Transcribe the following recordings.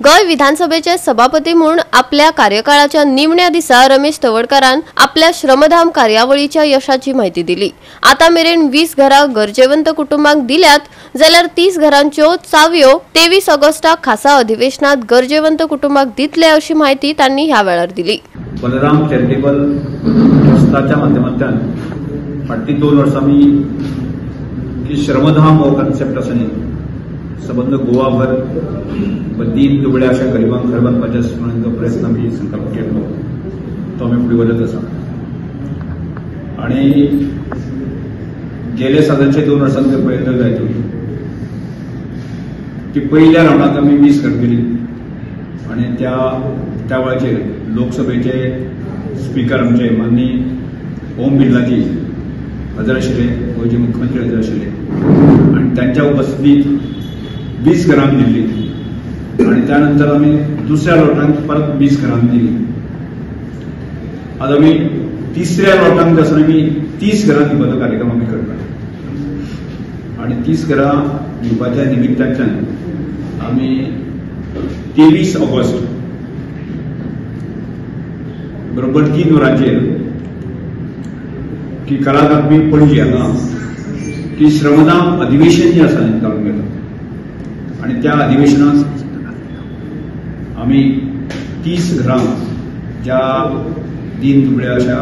गोय विधानसभेचे सभापती म्हणून आपल्या कार्यकाळाच्या निमण्या दिसा रमेश तवडकरान आपल्या श्रमधाम कार्यावळीच्या यशाची माहिती दिली। आता मेरेन 20 घरां गरजेवंत कुटुंबांक दिल्यात जाल्यार 30 घरांच्यो चाव्यो 23 ऑगस्टाक खासा अधिवेशनात गरजेवंत कुटुंबांक दितले अशी माहिती त्यांनी ह्या वेळार दिली। बलराम चॅरिटेबल ट्रस्टाच्या माध्यमांतल्यान फाटली 2 वर्सां की श्रमधाम हो कॉन्सेप्ट आसा न्ही संबंध गोवाभर दीन दुबळ्या अशा गरिबांक घर बांदपाचो प्रयत्न आमी संकल्प केल्लो तो आमी फुडें व्हरत आसा। आनी गेले साधारणचे 2 वर्सांक जर पळयत जायत की पहिल्या रावंडाक आमी 20 घर केली आनी त्या वेळाचेर लोकसभेचे स्पीकर आमचे माननीय ओम बिर्लाजी हजर आशिल्ले, गोंयचे मुख्यमंत्री हजर आशिल्ले आनी त्यांच्या उपस्थितीत 20 घरां दिल्ली आणि त्यानंतर आम्ही दुसऱ्या लोटांक परत 20 घरां दिली। आज आम्ही तिसऱ्या लोटांक आसून आम्ही 30 घरां दिवपाचो कार्यक्रम आम्ही करता आणि 30 घरां दिवपाच्या निमित्ताच्यान आम्ही 23 ऑगस्ट बरोबर 3 वरांचेर की कला अकादमी पणजी हांगा की श्रमधाम अधिवेशन जे आसा निमताळून गेलो आणि त्या अधिवेशनात आम्ही 30 घरां ज्या दीन दुबळ्या अशा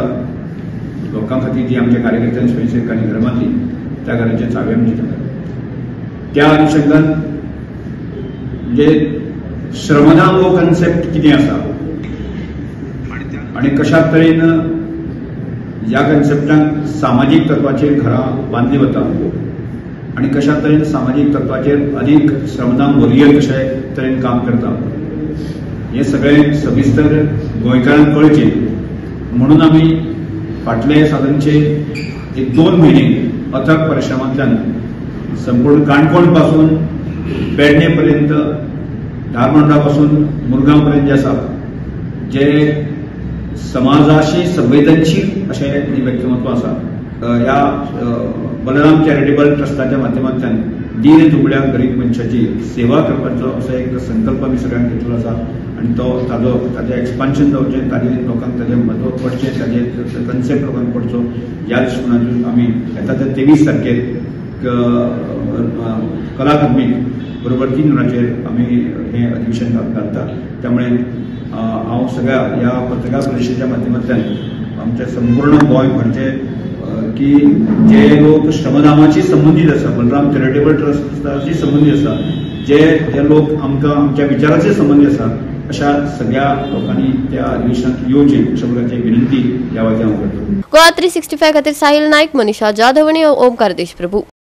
लोकां खातीर जी आमच्या कार्यकर्त्यांनी स्वयंसेवकांनी घरां बांदली त्या घरांचे चावे आमी दितात। त्या अनुषंगान म्हणजे श्रमधाम हो कॉन्सेप्ट कितें आसा आणि कशा तरेन ह्या कॉन्सेप्टान सामाजीक तत्वाचेर घरां बांदली वता आणि कशा तरेन सामाजिक तत्वाचेर अधिक श्रमधाम वरियर कशा तरेन काम करता हे सगळे सविस्तर गोंयकारांक कळचे म्हणून आम्ही फाटले साधारणचे 1-2 महिने अथक परिश्रमांतल्यान संपूर्ण काणकोण पासून पेडणे पर्यंत धारबांदोडा पासून मुरगांव पर्यंत जे आसा जे समाजाशी संवेदनशील असे व्यक्तिमत्व आसा या बलराम चॅरिटेबल ट्रस्टाच्या माध्यमांतल्यान दीन दुबळ्या गरीब मनशाची सेवा करपाचो असो एक संकल्प आमी सगळ्यांक घेतलो आसा आणि ताजें एक्सपान्शन जावचें, ताजें लोकांक ताजें म्हत्व पडचें, ताजें कन्सेप्ट लोकांक पडचो ह्या दृश्टिकोनातून आमी येता त्या 23 तारखेर कला अकादमीक बरोबर 3 वरांचेर आमी हें अधिवेशन घालता। त्यामुळे हांव सगळ्या ह्या पत्रकार परिशदेच्या माध्यमांतल्यान आमच्या संपूर्ण गोंयभरचे की जे लोक श्रमधामाशी संबंधित आसा, बलराम चॅरिटेबल ट्रस्टाशी संबंधित आसा, जे लोक आमकां आमच्या विचाराचे संबंधी आसा अशा सगळ्या लोकांनी त्या अधिवेशनात येवचे अशा प्रकारची विनंती ह्या वेळार हांव करतो। गोवा 365 खातीर साहिल नायक, मनीषा जाधव आनी ओमकार देशप्रभू।